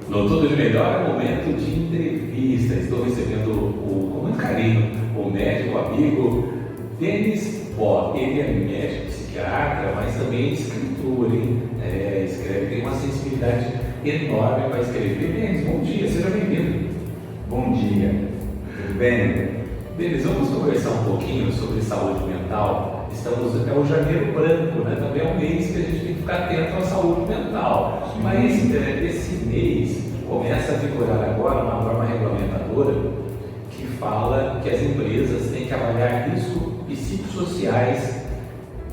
No Tudo de Melhor é momento de entrevista. Estou recebendo com muito carinho o médico amigo Denis Bó. Ele é médico psiquiatra, mas também escritor, hein? Escreve, tem uma sensibilidade enorme para escrever. Denis, bom dia, seja bem-vindo. Bom dia, tudo bem? Denis, vamos conversar um pouquinho sobre saúde mental. É o janeiro branco, né? Também é um mês que a gente tem que ficar atento à saúde mental. Sim. Mas esse mês começa a vigorar agora uma norma regulamentadora que fala que as empresas têm que avaliar riscos psicossociais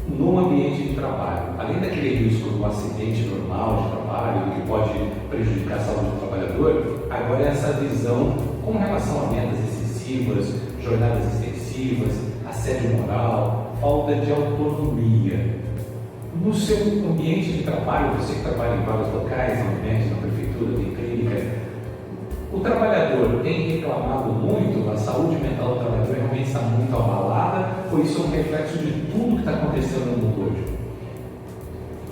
no ambiente de trabalho. Além daquele risco do acidente normal de trabalho, que pode prejudicar a saúde do trabalhador, agora essa visão com relação a metas excessivas, jornadas extensivas, assédio moral, falta de autonomia. No seu ambiente de trabalho, você que trabalha em vários locais, na UNED, na prefeitura, tem clínica, o trabalhador tem reclamado muito, a saúde mental do trabalhador realmente está muito abalada, ou isso é um reflexo de tudo que está acontecendo no mundo hoje?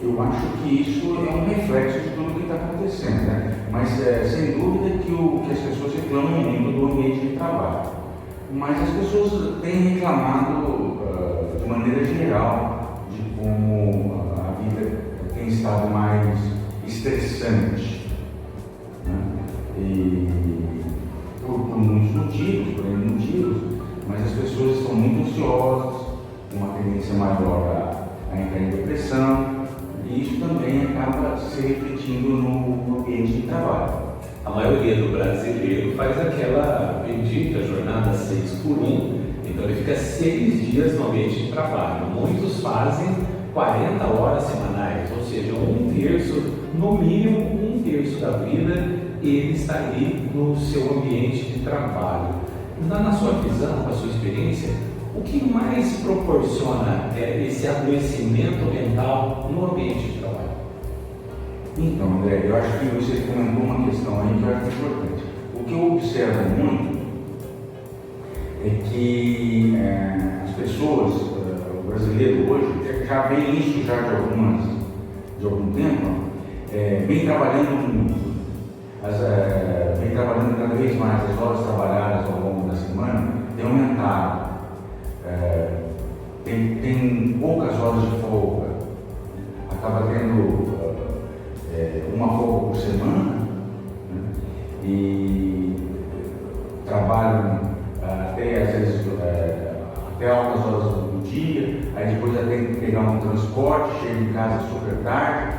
Eu acho que isso é um reflexo de tudo que está acontecendo, né? Mas sem dúvida que as pessoas reclamam muito do ambiente de trabalho. Mas as pessoas têm reclamado de maneira geral de como a vida tem estado mais estressante, né? E por muitos motivos, por N motivos, mas as pessoas estão muito ansiosas, com uma tendência maior a entrar em depressão, e isso também acaba se refletindo no ambiente de trabalho. A maioria do brasileiro faz aquela bendita jornada 6x1, então ele fica 6 dias no ambiente de trabalho. Muitos fazem 40 horas semanais, ou seja, no mínimo um terço da vida ele está ali no seu ambiente de trabalho. Na sua visão, com a sua experiência, o que mais proporciona esse adoecimento mental no ambiente de trabalho? Então, André, eu acho que você comentou uma questão aí que eu acho importante. O que eu observo muito é que as pessoas, o brasileiro hoje, já vem isso já de algum tempo, vem trabalhando muito, vem trabalhando cada vez mais, as horas trabalhadas ao longo da semana têm aumentado, tem poucas horas de folga, acaba tendo uma folga por semana, né? E trabalham até às vezes até altas horas do dia, aí depois já tem que pegar um transporte, chega em casa super tarde,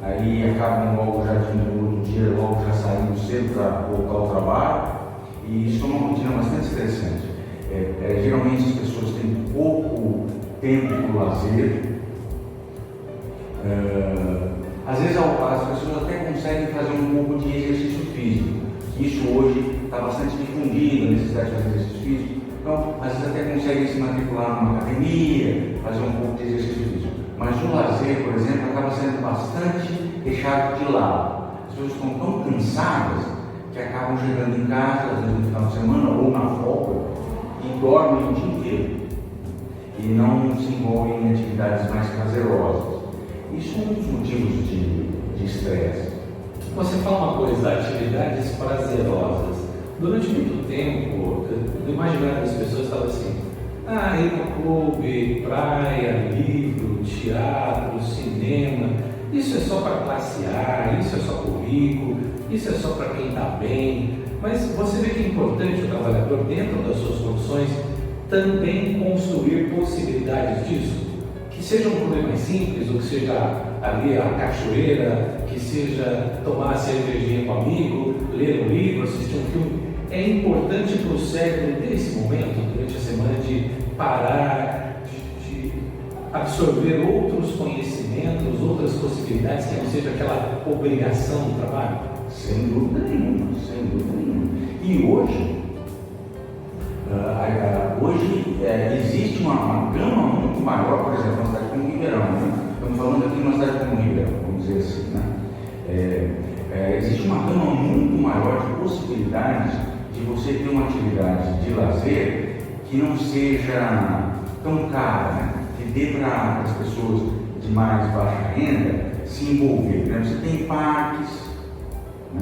aí acabam logo já no outro dia, logo já saindo cedo para voltar ao trabalho, e isso é uma rotina bastante estressante. Geralmente as pessoas têm pouco tempo para o lazer. Às vezes as pessoas até conseguem fazer um pouco de exercício físico, que isso hoje está bastante difundido, a necessidade de fazer exercício físico. Então, às vezes até conseguem se matricular numa academia, fazer um pouco de exercício físico. Mas o lazer, por exemplo, acaba sendo bastante deixado de lado. As pessoas estão tão cansadas que acabam chegando em casa, às vezes no final de semana ou na folga, e dormem o dia inteiro. E não se envolvem em atividades mais prazerosas. Isso é um dos motivos de estresse. Você fala uma coisa, atividades prazerosas. Durante muito tempo, no imaginário das pessoas estava assim: ir no clube, praia, livro, teatro, cinema, isso é só para classe A, isso é só currículo, isso é só para quem está bem. Mas você vê que é importante o trabalhador, dentro das suas condições, também construir possibilidades disso? Que seja um clube mais simples, ou que seja ali a cachoeira, que seja tomar uma cervejinha com um amigo, ler um livro, assistir um filme. É importante para o cérebro, nesse momento, durante a semana, de parar, de absorver outros conhecimentos, outras possibilidades, que não seja aquela obrigação do trabalho? Sem dúvida nenhuma, sem dúvida nenhuma. E hoje existe uma gama muito maior, por exemplo, na cidade como Ribeirão, né? Estamos falando aqui de uma cidade como Ribeirão, vamos dizer assim, né? Existe uma gama muito maior de possibilidades de você ter uma atividade de lazer que não seja tão cara, né? Que dê para as pessoas de mais baixa renda se envolver, né? Você tem parques, né?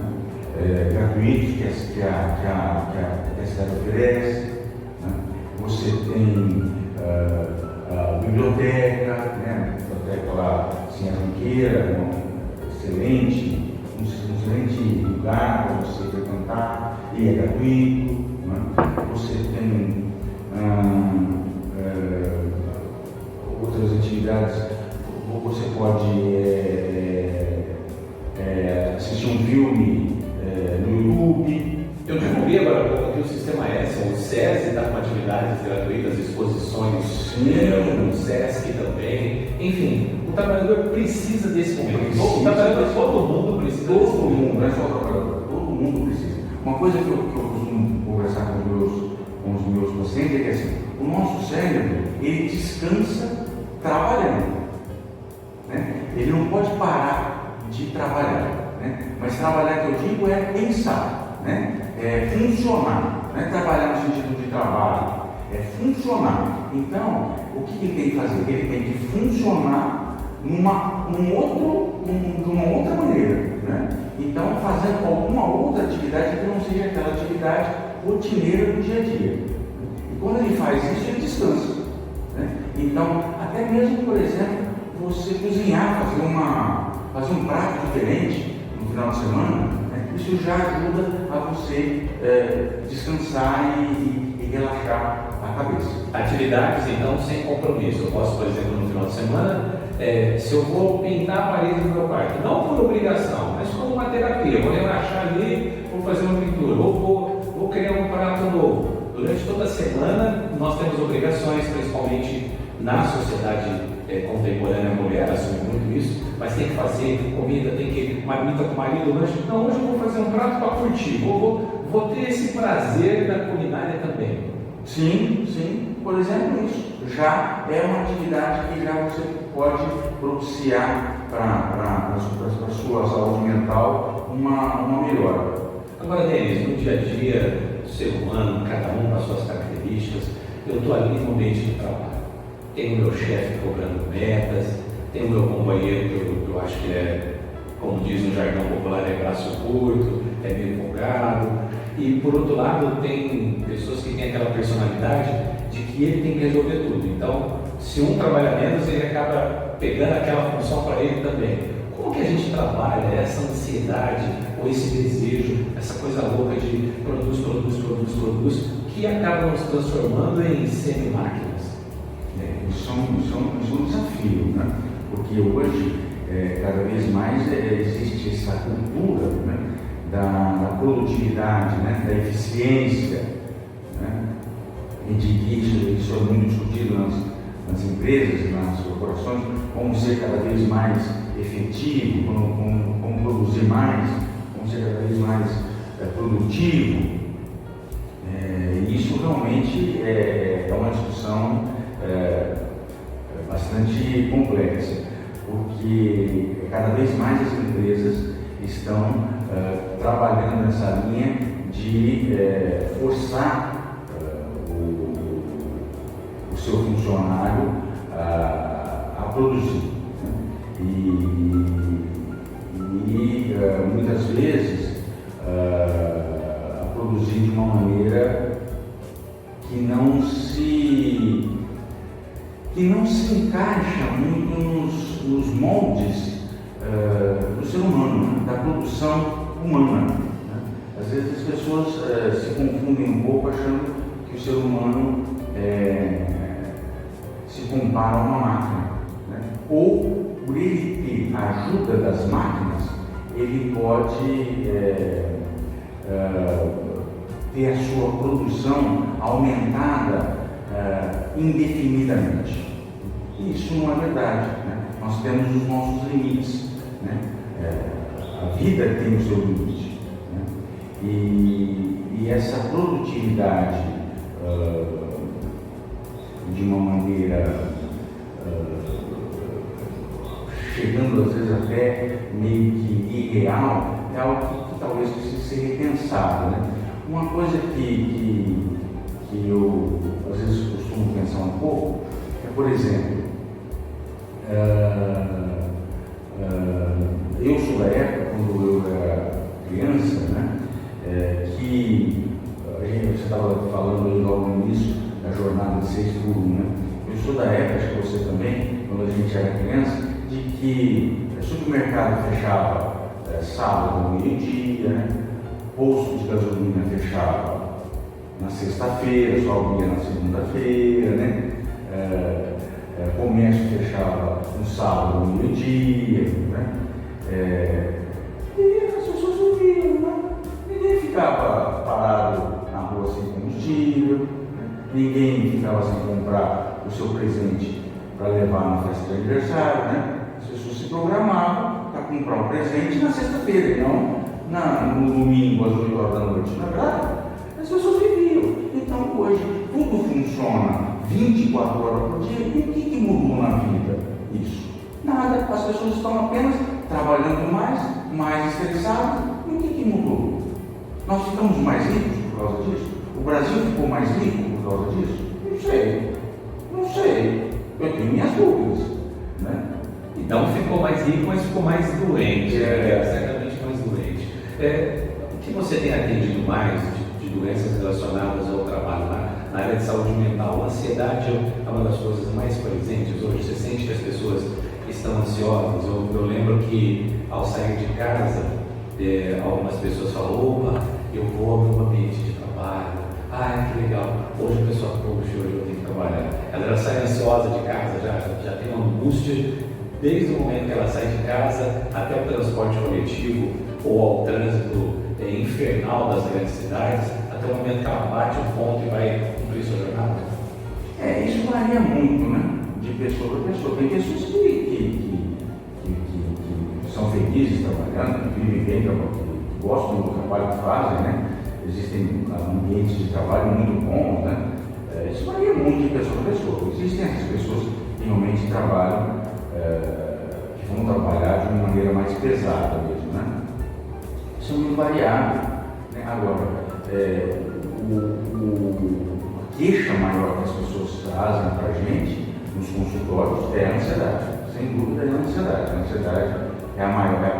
gratuitos que a cidade oferece, né? Você tem a biblioteca, né? Biblioteca lá, assim, a Junqueira, um excelente lugar para você frequentar, e é gratuito, né? Você tem outras atividades, você pode assistir um filme no YouTube. Eu descobri agora há pouco que o Sistema S, o SESI, está com atividades gratuitas, exposições no SESC também. Enfim, o trabalhador precisa desse momento. Todo mundo precisa desse Todo momento. mundo, não é só o trabalhador, todo mundo precisa. Uma coisa que eu costumo conversar com os meus pacientes é que assim, o nosso cérebro, ele descansa trabalhando, né? Ele não pode parar de trabalhar, né? Mas trabalhar, que eu digo, é pensar, né? É funcionar, não é trabalhar no sentido de trabalho, é funcionar. Então, o que ele tem que fazer? Ele tem que funcionar de uma outra maneira, né? Então, fazendo alguma outra atividade que não seja aquela atividade rotineira do dia a dia. E quando ele faz isso, ele descansa, né? Então, até mesmo, por exemplo, você cozinhar, fazer um prato diferente no final de semana, né? Isso já ajuda a você descansar e relaxar a cabeça. Atividades, então, sem compromisso. Eu posso, por exemplo, no final de semana, se eu vou pintar a parede do meu quarto, não por obrigação, mas como uma terapia, vou relaxar ali, vou fazer uma pintura, ou vou criar um prato novo. Durante toda a semana, nós temos obrigações, principalmente na sociedade contemporânea, a mulher assume muito isso, mas tem que fazer comida, tem que marmita com o marido, lanche. Não, hoje eu vou fazer um prato para curtir, vou ter esse prazer da culinária também. Sim, por exemplo, isso já é uma atividade que já você pode propiciar para a sua saúde mental uma melhora. Agora, Denis, no dia a dia do ser humano, cada um com as suas características, eu estou ali no ambiente de trabalho. Tem o meu chefe cobrando metas, tem o meu companheiro que eu acho que como diz no jargão popular, é braço curto, é meio folgado. E por outro lado, tem pessoas que têm aquela personalidade de que ele tem que resolver tudo. Então, se um trabalha menos, ele acaba pegando aquela função para ele também. Como que a gente trabalha essa ansiedade ou esse desejo, essa coisa louca de produz, que acaba nos transformando em semi-máquinas? Isso é um desafio, né? Porque hoje, cada vez mais existe essa cultura, né? Da produtividade, né? Da eficiência, né? E de que isso é muito discutido nas empresas, nas corporações, como ser cada vez mais efetivo, como produzir mais, como ser cada vez mais produtivo. Isso realmente é uma discussão bastante complexa, porque cada vez mais as empresas estão trabalhando nessa linha de forçar o seu funcionário a produzir, né? E muitas vezes a produzir de uma maneira que não se encaixa muito nos moldes do ser humano, né? Da produção humana, né? Às vezes as pessoas se confundem um pouco achando que o ser humano se compara a uma máquina, né? Ou por ele ter a ajuda das máquinas, ele pode ter a sua produção aumentada indefinidamente. Isso não é verdade, né? Nós temos os nossos limites, né? A vida tem o seu limite, né? E essa produtividade de uma maneira chegando às vezes até meio que irreal, é algo que talvez precise ser repensado, né? Uma coisa que eu às vezes costumo pensar um pouco é, por exemplo, eu sou da época, quando eu era criança, né? gente era criança, de que o supermercado fechava sábado, meio-dia, né? Posto de gasolina fechava na sexta-feira, só abria na segunda-feira, né? Comércio fechava no sábado, meio-dia, né? E as pessoas viviam, né? Ninguém ficava parado na rua sem combustível, né? Ninguém ficava sem comprar o seu presente para levar na festa de aniversário, né? As pessoas se programavam para comprar um presente na sexta-feira, e não no domingo às 8 horas da noite. Na verdade, as pessoas viviam. Então hoje tudo funciona 24 horas por dia. E o que mudou na vida? Isso. Nada. As pessoas estão apenas trabalhando mais estressadas. E o que mudou? Nós ficamos mais ricos por causa disso? O Brasil ficou mais rico por causa disso? Não sei. Eu tenho minhas dúvidas, né? Então ficou mais rico, mas ficou mais doente, certamente mais doente. O que você tem atendido mais de doenças relacionadas ao trabalho na área de saúde mental? A ansiedade é uma das coisas mais presentes hoje. Você sente que as pessoas estão ansiosas? Eu lembro que ao sair de casa, algumas pessoas falam: opa, eu vou ao meu ambiente de trabalho. Ah, que legal, hoje a pessoa, poxa, hoje eu tenho que trabalhar. Ela já sai ansiosa de casa, já tem uma angústia desde o momento que ela sai de casa até o transporte coletivo ou ao trânsito infernal das grandes cidades, até o momento que ela bate o ponto e vai cumprir sua jornada. Isso varia muito, né? De pessoa para pessoa. Tem pessoas que são felizes trabalhando, que vivem bem, que gostam do trabalho que fazem, né? Existem ambientes de trabalho muito bons, né? Isso varia muito de pessoa para pessoa. Existem essas pessoas que realmente trabalham, que vão trabalhar de uma maneira mais pesada mesmo, né? Isso é muito variável, né? Agora, a queixa maior que as pessoas trazem para a gente nos consultórios é a ansiedade. Sem dúvida é a ansiedade. A ansiedade é a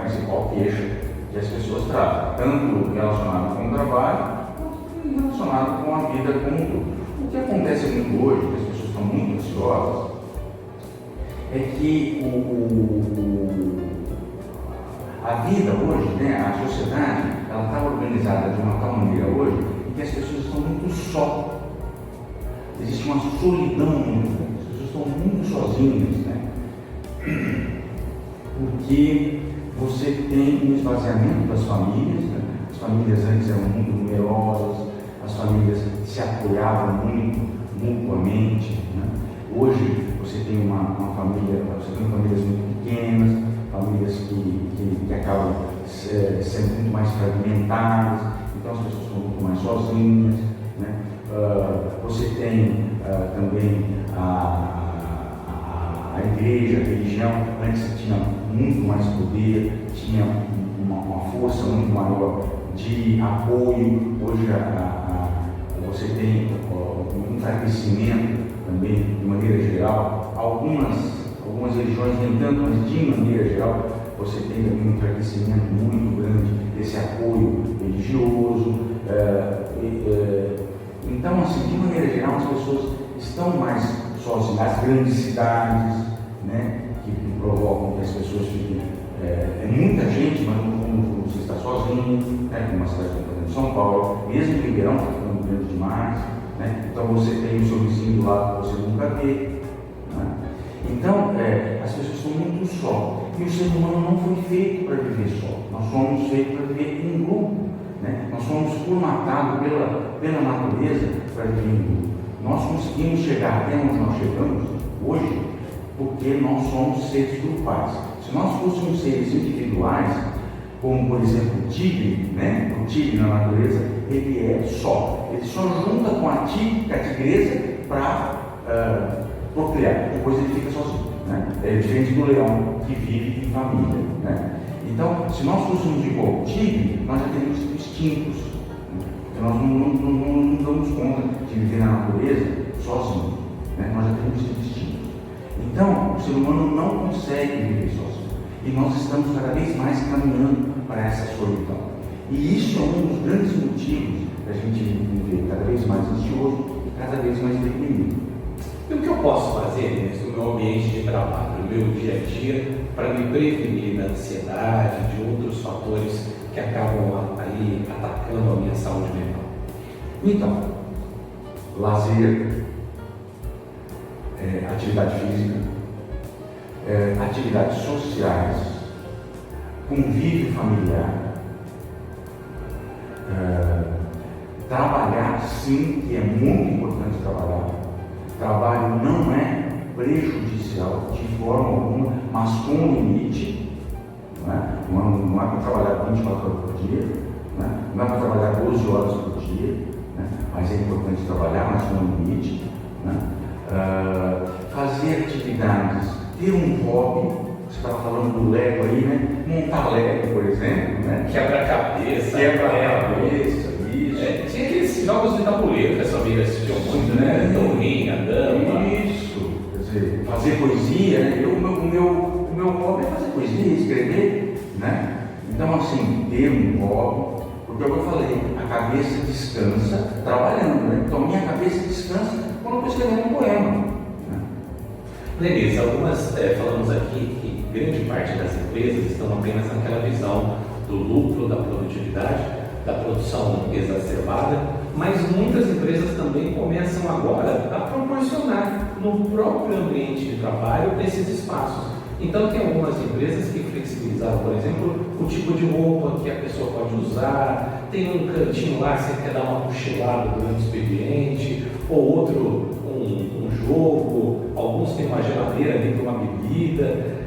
principal queixa que as pessoas trazem, tanto relacionado com o trabalho, quanto relacionado com a vida como um todo. O que acontece muito hoje, que as pessoas estão muito ansiosas, é que a vida hoje, né, a sociedade, ela está organizada de uma tal maneira hoje, em que as pessoas estão muito só. Existe uma solidão muito grande, as pessoas estão muito sozinhas, né? Porque você tem um esvaziamento das famílias, né? As famílias antes eram muito numerosas, as famílias se apoiavam muito mutuamente, né? Hoje você tem famílias muito pequenas, famílias que acabam sendo muito mais fragmentadas, então as pessoas estão muito mais sozinhas, né? Você tem também a igreja, a religião, antes tinha muito mais poder, tinha uma força muito maior de apoio. Hoje você tem um enfraquecimento também, de maneira geral. Algumas religiões nem tanto, mas de maneira geral você tem também um enfraquecimento muito grande desse apoio religioso. Então, assim, de maneira geral, as pessoas estão mais sozinhas. As grandes cidades, né, que provocam que as pessoas fiquem. É muita gente, mas no fundo você está sozinho, né, como uma cidade como São Paulo, mesmo em Ribeirão, está ficando grande demais, né? Então você tem o seu vizinho do lado que você nunca vê, né? Então, as pessoas estão muito só. E o ser humano não foi feito para viver só. Nós somos feitos para viver em grupo, né? Nós somos formatados pela natureza para viver em grupo. Nós conseguimos chegar até onde nós chegamos hoje porque nós somos seres grupais. Se nós fôssemos seres individuais, como por exemplo o tigre, né? O tigre na natureza, ele é só. Ele só junta com a tigresa para procriar. Depois ele fica sozinho, né? É diferente do leão que vive em família, né? Então, se nós fôssemos igual ao tigre, nós já teríamos sido extintos, né? Porque nós não damos conta de viver na natureza sozinho, né? Nós já teríamos sido extintos. Então, o ser humano não consegue viver sozinho. E nós estamos cada vez mais caminhando para essa solidão. E isso é um dos grandes motivos da gente viver cada vez mais ansioso e cada vez mais deprimido. E o que eu posso fazer no meu ambiente de trabalho? no meu dia a dia para me prevenir da ansiedade, de outros fatores que acabam aí atacando a minha saúde mental? Então, lazer, atividade física, atividades sociais, convívio familiar, trabalhar sim, que é muito importante trabalhar. Trabalho não é prejudicial de forma alguma, mas com limite. Não é para trabalhar 24 horas por dia, não é para trabalhar 12 horas por dia, mas é importante trabalhar, mas com limite. Fazer atividades, ter um hobby. Você estava falando do Lego aí, montar Lego, por exemplo, Quebra-cabeça. Quebra-cabeça, isso. Tinha aqueles jogos de tabuleiro que essa amiga assistiu muito, Dominha, dama. Isso. Quer dizer, fazer poesia, o meu hobby é fazer poesia, escrever, Então, assim, ter um hobby, porque é o que eu falei, a cabeça descansa trabalhando, Então, minha cabeça descansa quando eu estou escrevendo um poema. Denise, falamos aqui que grande parte das empresas estão apenas naquela visão do lucro, da produtividade, da produção exacerbada, mas muitas empresas também começam agora a proporcionar no próprio ambiente de trabalho esses espaços. Então tem algumas empresas que flexibilizaram, por exemplo, o tipo de roupa que a pessoa pode usar, tem um cantinho lá que você quer dar uma cochilada durante o expediente, ou outro um jogo, alguns têm uma geladeira ali para uma bebida.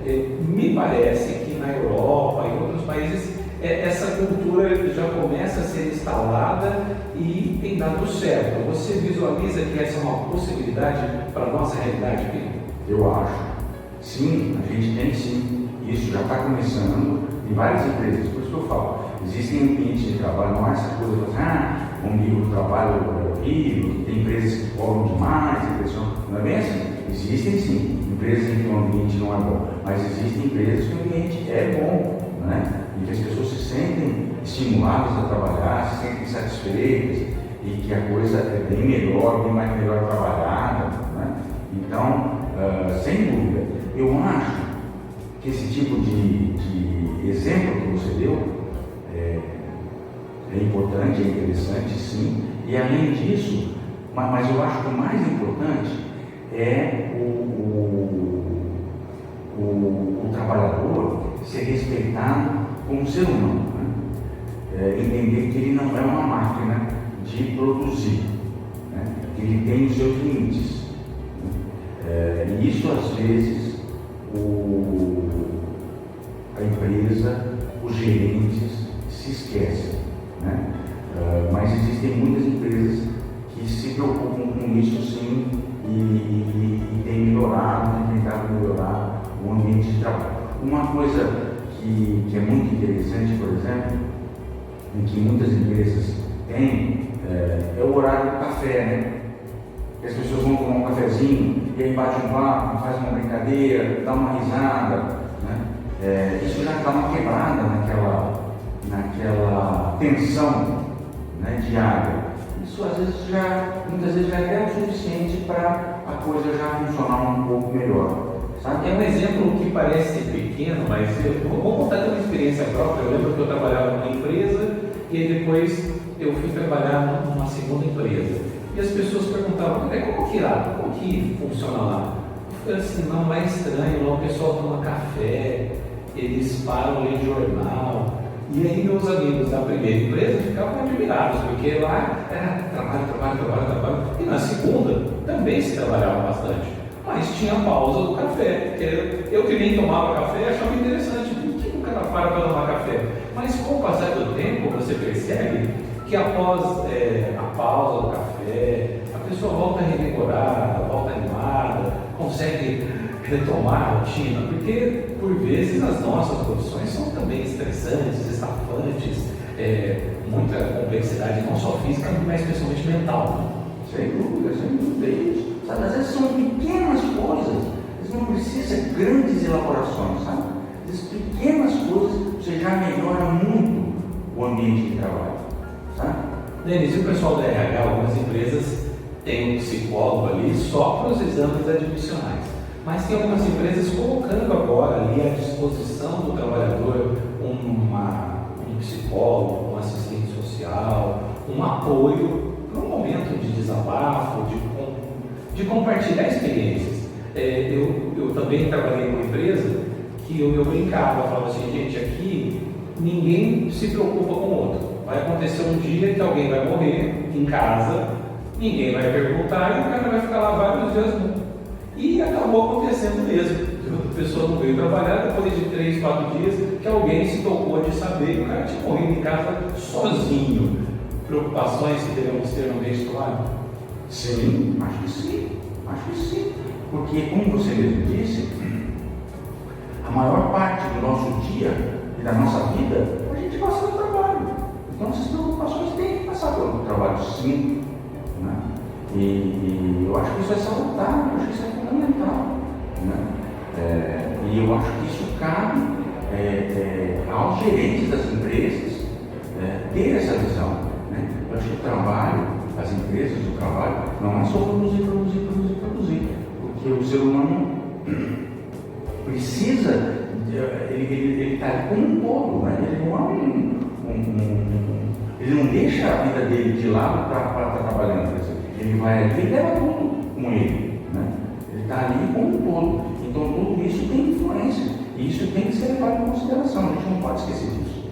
Me parece que na Europa e em outros países essa cultura já começa a ser instalada e tem dado certo. Você visualiza que essa é uma possibilidade para a nossa realidade, Pedro? Eu acho. Sim, a gente tem sim. Isso já está começando em várias empresas, por isso que eu falo. Existem ambientes de trabalho, não é essa coisa de um nível de trabalho horrível, tem empresas que cobram demais, não é bem assim. Existem sim empresas em que o ambiente não é bom, mas existem empresas que o ambiente é bom, e que as pessoas se sentem estimuladas a trabalhar, se sentem satisfeitas e que a coisa é bem melhor, bem mais melhor trabalhada, Então, sem dúvida, eu acho que esse tipo de exemplo que você deu é importante, é interessante, sim, e além disso, mas eu acho que o mais importante é o trabalhador ser respeitado como ser humano, entender que ele não é uma máquina de produzir, que ele tem os seus limites. E isso às vezes a empresa, os gerentes se esquecem, mas existem muitas empresas que se preocupam com isso sim e têm melhorado, têm tentado melhorar o ambiente de trabalho. Uma coisa que é muito interessante, por exemplo, em que muitas empresas têm, é o horário do café, que as pessoas vão tomar um cafezinho e aí bate um papo, faz uma brincadeira, dá uma risada, isso já dá uma quebrada naquela tensão diária. Isso às vezes muitas vezes já é o suficiente para a coisa já funcionar um pouco melhor. Sabe? É um exemplo que parece pequeno, mas eu vou contar de uma experiência própria. Eu lembro que eu trabalhava numa empresa e depois eu fui trabalhar numa segunda empresa. E as pessoas perguntavam, como que funciona lá? Eu falei assim, não, lá é estranho, lá o pessoal toma café, eles param ler jornal. E aí meus amigos da primeira empresa ficavam admirados, porque lá era trabalho. E na segunda também se trabalhava bastante. Mas tinha pausa do café, porque eu que nem tomava café achava interessante, por que o cara para tomar café? Mas com o passar do tempo você percebe que após a pausa do café, a pessoa volta revigorada, volta animada, consegue retomar a rotina, porque por vezes as nossas profissões são também estressantes, estafantes, muita complexidade, não só física, mas principalmente mental. Sem dúvida isso. Sabe, às vezes são pequenas coisas, não precisa grandes elaborações, sabe? Essas pequenas coisas você já melhora muito o ambiente de trabalho, sabe? Denise, o pessoal da RH, algumas empresas têm um psicólogo ali só para os exames admissionais. Mas tem algumas empresas colocando agora ali à disposição do trabalhador um psicólogo, um assistente social, um apoio para um momento de desabafo, de compartilhar experiências. Eu também trabalhei em uma empresa que eu brincava, falava assim, gente, aqui ninguém se preocupa com o outro. Vai acontecer um dia que alguém vai morrer em casa, ninguém vai perguntar e o cara vai ficar lá vários dias junto. E acabou acontecendo mesmo. A pessoa não veio trabalhar, depois de 3, 4 dias, que alguém se tocou de saber que o cara tinha morrido em casa sozinho. Preocupações que devemos ter no ambiente de trabalho? Sim, acho que sim. Porque, como você mesmo disse, a maior parte do nosso dia e da nossa vida, a gente passa no trabalho. Então, essas preocupações têm que passar pelo trabalho, sim. Né? E eu acho que isso é salutar, eu acho que isso é fundamental. Né? E eu acho que isso cabe aos gerentes das empresas ter essa visão. Né? Eu acho que o trabalho, as empresas do trabalho, não é só produzir. Porque o ser humano precisa, ele está ali como um todo, né? Ele não é ele não deixa a vida dele de lado para estar trabalhando. Ele vai ali e leva tudo com ele. Né? Ele está ali como um todo. Então tudo isso tem influência. E isso tem que ser levado em consideração. A gente não pode esquecer disso.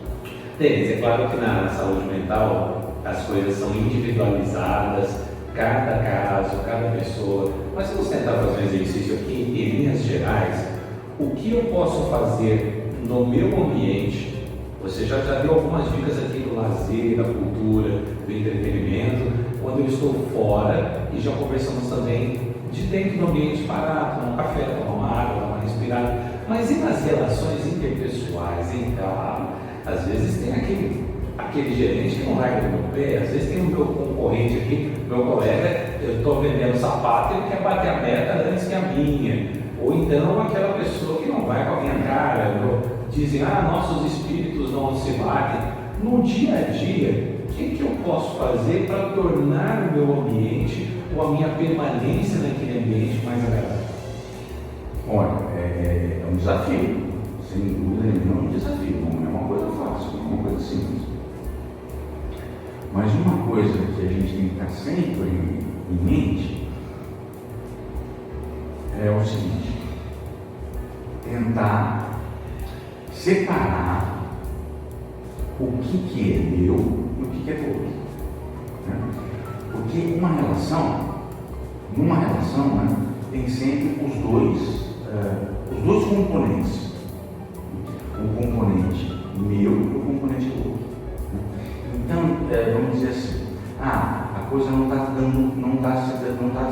Denis, é claro que na saúde mental as coisas são individualizadas, cada caso, cada pessoa. Mas vamos tentar fazer um exercício aqui em linhas gerais. O que eu posso fazer no meu ambiente? Você já deu algumas dicas aqui do lazer, da cultura, do entretenimento, quando eu estou fora, e já conversamos também de dentro do ambiente parar, tomar um café, tomar uma água, dar uma respirada. Mas e nas relações interpessoais, em casa? Às vezes tem aquele gerente que não larga do meu pé, às vezes tem o meu concorrente aqui, meu colega, eu estou vendendo sapato, ele quer bater a meta antes que a minha. Ou então aquela pessoa que não vai com a minha cara, dizem, nossos espíritos não se batem. No dia a dia, o que eu posso fazer para tornar o meu ambiente ou a minha permanência naquele ambiente mais agradável? Olha, é um desafio, sem dúvida nenhuma, é um desafio, não é uma coisa fácil, não é uma coisa simples. Mas uma coisa que a gente tem que estar sempre em mente é o seguinte: tentar separar o que é meu e o que é do outro. Né? Porque numa relação, né, tem sempre os dois componentes. O componente meu e o componente do outro. Né? Então, vamos dizer assim, a coisa não está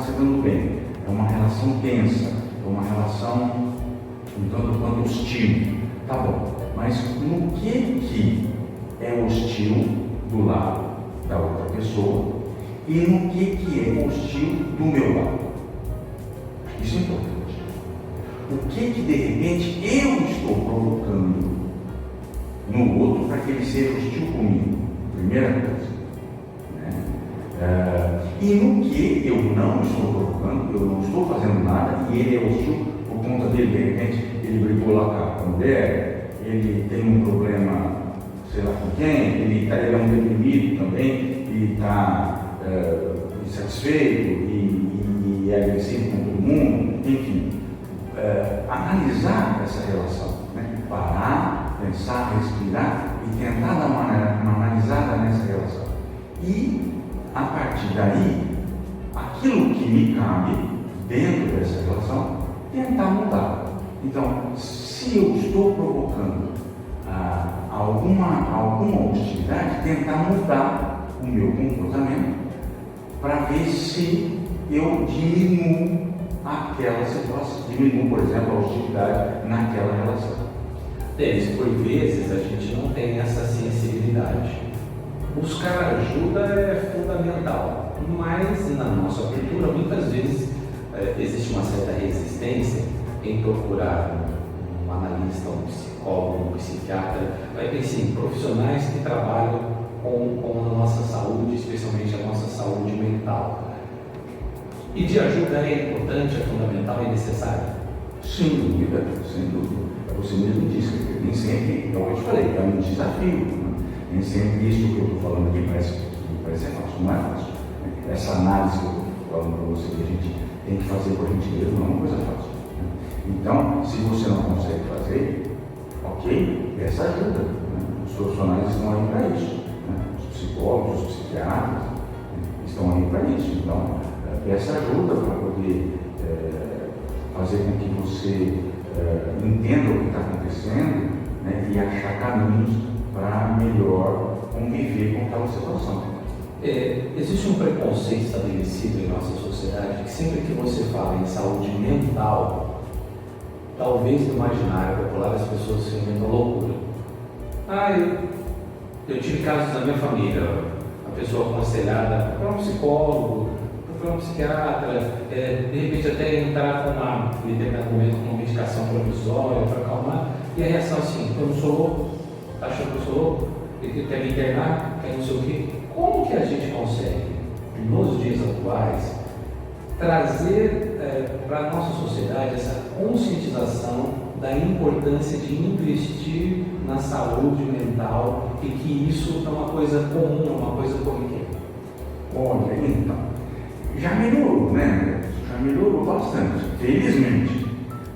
se dando bem. É uma relação tensa, é uma relação um tanto quanto hostil. Tá bom, mas no que é hostil do lado da outra pessoa e no que é hostil do meu lado? Isso é importante. O que de repente eu estou provocando no outro para que ele seja hostil comigo? Primeira coisa. Né? E no que eu não estou provocando, eu não estou fazendo nada e ele é hostil por conta dele, de repente ele brigou lá com a mulher, ele tem um problema, sei lá com quem, ele é um deprimido também, ele está insatisfeito e é agressivo com todo mundo, enfim. Analisar essa relação, né? Parar, pensar, respirar e tentar dar uma analisada nessa relação. E, a partir daí, aquilo que me cabe dentro dessa relação, tentar mudar. Então, se eu estou provocando alguma hostilidade, tentar mudar o meu comportamento para ver se eu diminuo aquela situação, diminuo, por exemplo, a hostilidade naquela relação. Denis, por vezes a gente não tem essa sensibilidade. Buscar ajuda é fundamental, mas na nossa cultura muitas vezes existe uma certa resistência em procurar um analista, um psicólogo, um psiquiatra, vai ter sim profissionais que trabalham com a nossa saúde, especialmente a nossa saúde mental. Pedir ajuda é importante, é fundamental e necessário? Sem dúvida, sem dúvida. Você mesmo disse, nem sempre, é o que eu te falei, é um desafio. Né? Nem sempre isso que eu estou falando aqui parece ser fácil, não é fácil. Né? Essa análise que eu estou falando para você, que a gente tem que fazer por a gente mesmo, não é uma coisa fácil. Né? Então, se você não consegue fazer, ok, peça ajuda. Né? Os profissionais estão aí para isso. Né? Os psicólogos, os psiquiatras, né? Estão aí para isso. Então, peça ajuda para poder fazer com que você entenda o que está acontecendo, né, e achar caminhos para melhor conviver com aquela situação. Existe um preconceito estabelecido em nossa sociedade que sempre que você fala em saúde mental, talvez no imaginário popular as pessoas se inventam loucura. Eu tive casos na minha família, a pessoa aconselhada para um psicólogo, para um psiquiatra, de repente até entrar com em determinado momento com uma medicação provisória para acalmar, e a reação assim, eu não sou louco, está achando que eu sou louco, ele quer me internar, quer não sei o quê. Como que a gente consegue, nos dias atuais, trazer para a nossa sociedade essa conscientização da importância de investir na saúde mental e que isso é uma coisa comum, uma coisa corriqueira? Olha, então, já melhorou, né? Já melhorou bastante, felizmente,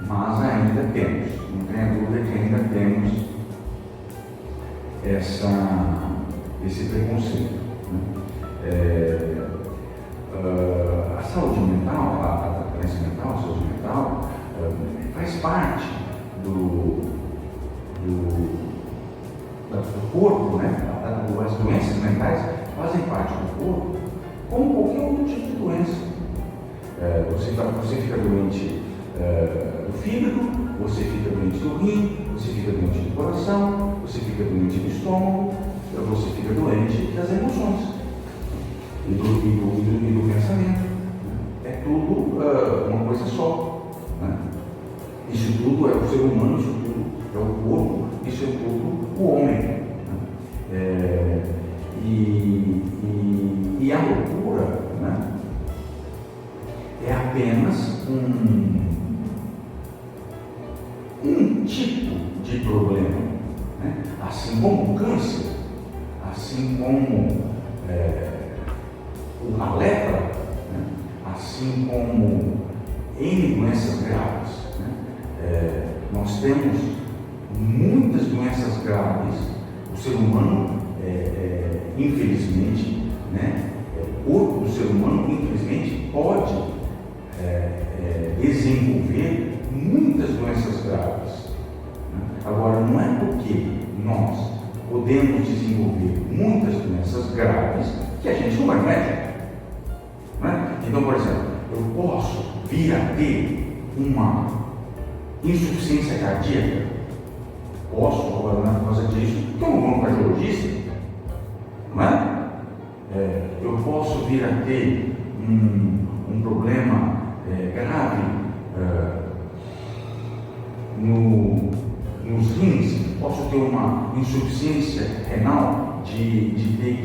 mas ainda temos, não tenha dúvida que ainda temos esse preconceito. Né? A saúde mental, a doença mental, a saúde mental, faz parte do corpo, né? As doenças mentais fazem parte do corpo, como qualquer outro tipo de doença. Você fica doente do fígado, você fica doente do rim, você fica doente do coração, você fica doente do estômago, você fica doente das emoções e do pensamento. É tudo uma coisa só. Né? Isso tudo é o ser humano, isso tudo é o corpo, isso é tudo o homem. Né? E a loucura, né, é apenas um tipo de problema. Né? Assim como o câncer, assim como a lepra, né? Assim como N doenças graves. Né? Nós temos muitas doenças graves. O ser humano, infelizmente, né? O corpo do ser humano, infelizmente, pode desenvolver muitas doenças graves. Né? Agora, não é porque nós podemos desenvolver muitas doenças graves que a gente não vai médico. Né? Então, por exemplo, eu posso vir a ter uma insuficiência cardíaca. Posso, agora não é por causa disso, porque eu não vou no cardiologista. Não é? Eu posso vir a ter um problema grave nos rins, posso ter uma insuficiência renal de ter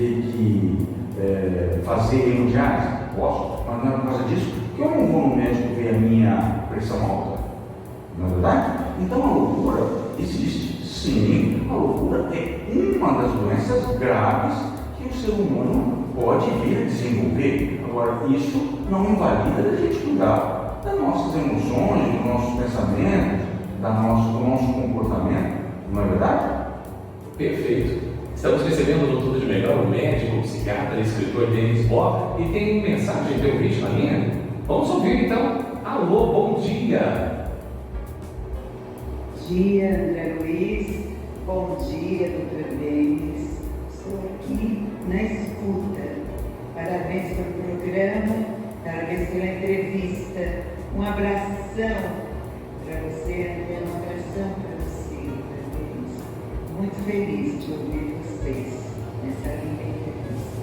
que fazer hemodiálise, posso, mas não é por causa disso que eu não vou no médico ver a minha pressão alta, não é verdade? Então a loucura existe, sim, a loucura é uma das doenças graves que o ser humano pode vir a desenvolver. Agora, isso não invalida a gente cuidar das nossas emoções, dos nossos pensamentos, do nosso comportamento, não é verdade? Perfeito. Estamos recebendo no Tudo de Melhor o médico, psiquiatra e escritor Denis Boa, e tem mensagem de ouvinte na linha. Vamos ouvir então. Alô, bom dia. Bom dia, André Luiz. Bom dia, doutor Denis. Estou aqui na escuta. Parabéns pelo programa, parabéns pela entrevista. Um abração para você, André, um abração para você, Denis. Muito feliz de ouvir vocês nessa linda entrevista.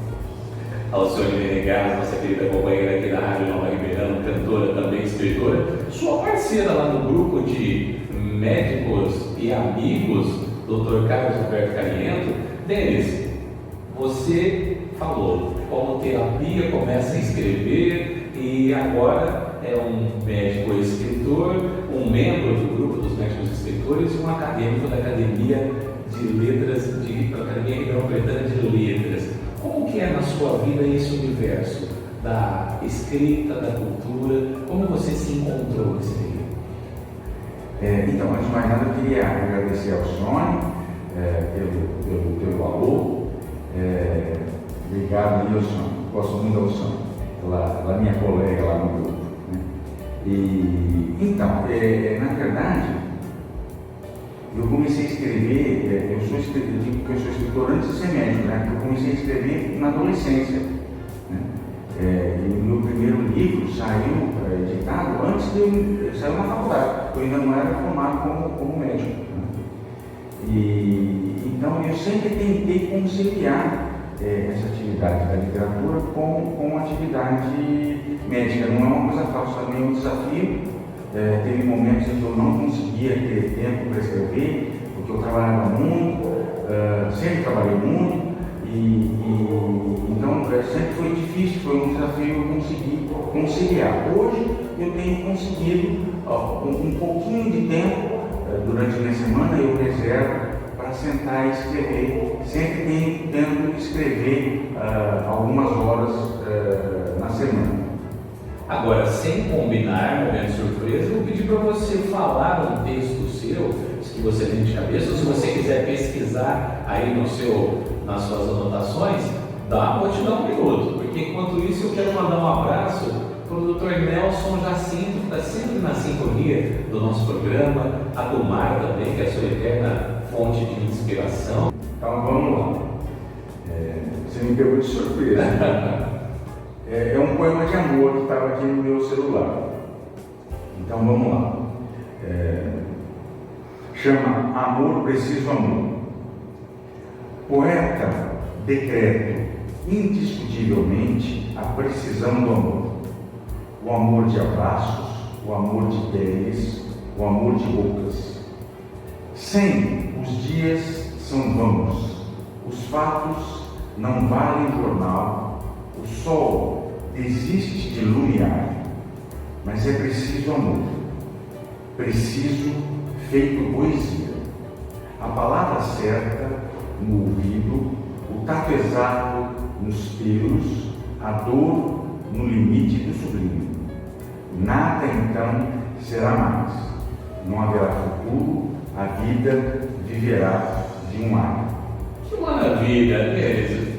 Alcione Menegas, nossa querida companheira aqui da Rádio Nova Ribeirão, cantora, também escritora, sua parceira lá no grupo de médicos e amigos, Dr. Carlos Roberto Cariento. Denis, você falou como terapia, começa a escrever e agora é um médico escritor, um membro do grupo dos médicos escritores e um acadêmico da Academia de Letras, da Academia Ribeirão-Pretana de Letras. Como que é na sua vida esse universo da escrita, da cultura? Como você se encontrou nesse meio? Então, antes de mais nada, eu queria agradecer ao Sônia pelo valor. Obrigado, Nilson. Gosto muito da Sônia, ela é minha colega lá no grupo. Né? Então, na verdade, eu comecei a escrever, eu sou escritor antes de ser médico, né? Eu comecei a escrever na adolescência. Né? E o meu primeiro livro saiu editado antes de eu sair na faculdade. Eu ainda não era formado como médico. Né? Então eu sempre tentei conciliar essa atividade da literatura com a atividade médica. Não é uma coisa fácil, também é um desafio. Teve momentos em que eu não conseguia ter tempo para escrever, porque eu trabalhava muito, sempre trabalhei muito, então sempre foi difícil, foi um desafio eu conseguir conciliar. Hoje eu tenho conseguido um pouquinho de tempo durante a minha semana, eu reservo para sentar e escrever. Sempre tento escrever algumas horas na semana. Agora, sem combinar, momento surpresa, eu vou pedir para você falar um texto seu, que você tem de cabeça, ou se você quiser pesquisar aí nas suas anotações, vou te dar um minuto, porque enquanto isso eu quero mandar um abraço para o Dr. Nelson Jacinto, que está sempre na sintonia do nosso programa, a Dumar também, que é a sua eterna fonte de inspiração. Então vamos lá. Você me pegou de surpresa. É um poema de amor que estava aqui no meu celular. Então vamos lá. Chama Amor Preciso Amor. Poeta decreto indiscutivelmente a precisão do amor. O amor de abraços, o amor de peles, o amor de bocas. Sem os dias são vãos, os fatos não valem jornal, o sol desiste de iluminar, mas é preciso amor, preciso feito poesia, a palavra certa no ouvido, o tato exato nos pelos, a dor no limite do sublime. Nada então será mais, não haverá futuro, a vida viverá de um ar. Que maravilha, Denis!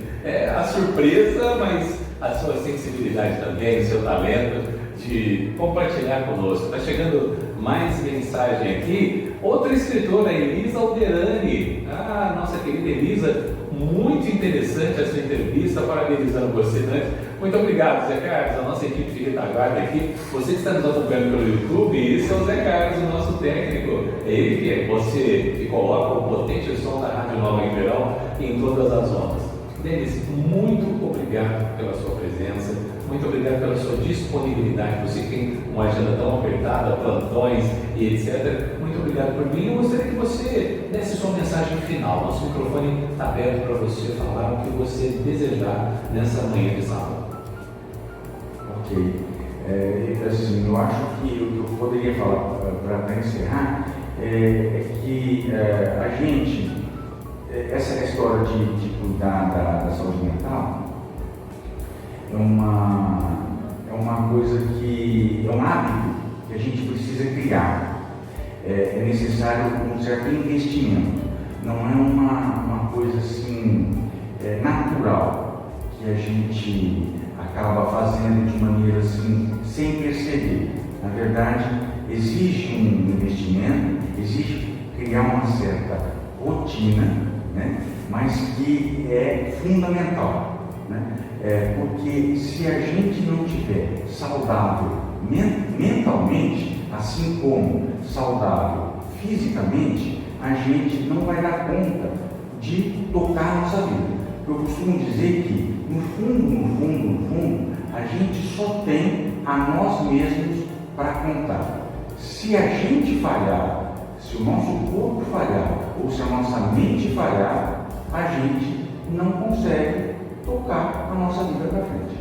A surpresa, mas a sua sensibilidade também, o seu talento de compartilhar conosco. Está chegando mais mensagem aqui. Outra escritora, Elisa Alderani. Nossa querida Elisa, muito interessante essa entrevista, parabenizando você, né? Muito obrigado, Zé Carlos, a nossa equipe de retaguarda aqui. Você que está nos acompanhando pelo YouTube, esse é o Zé Carlos, o noso técnico. É ele que é você que coloca o potente som da Rádio Nova em Verão em todas as ondas. Denis, muito obrigado pela sua presença, muito obrigado pela sua disponibilidade. Você tem uma agenda tão apertada, plantões e etc. Muito obrigado por mim. Eu gostaria que você desse sua mensagem final. Nosso microfone está aberto para você falar o que você desejar nessa manhã de sábado. Ok. Assim, eu acho que o que eu poderia falar para encerrar é que a gente, essa história de cuidar da saúde mental é uma coisa que é um hábito que a gente precisa criar. É necessário um certo investimento. Não é uma coisa assim natural que a gente acaba fazendo de maneira assim sem perceber. Na verdade, exige um investimento, exige criar uma certa rotina, né? Mas que é fundamental, né? Porque se a gente não tiver saudável mentalmente, assim como saudável fisicamente, a gente não vai dar conta de tocar a nossa vida. Eu costumo dizer que, no fundo, a gente só tem a nós mesmos para contar. Se a gente falhar, se o nosso corpo falhar, ou se a nossa mente falhar, a gente não consegue tocar a nossa vida para frente.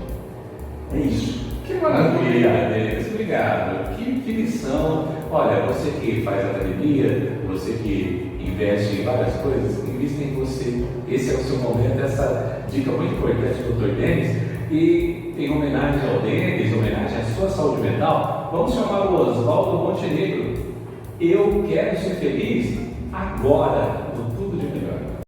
É isso. Que maravilha, Denis. Obrigado. Que lição. Olha, você que faz academia, você que investe em várias coisas, invista em você. Esse é o seu momento, essa dica muito importante do Dr. Denis. E em homenagem ao Denis, em homenagem à sua saúde mental, vamos chamar o Oswaldo Montenegro. Eu quero ser feliz agora.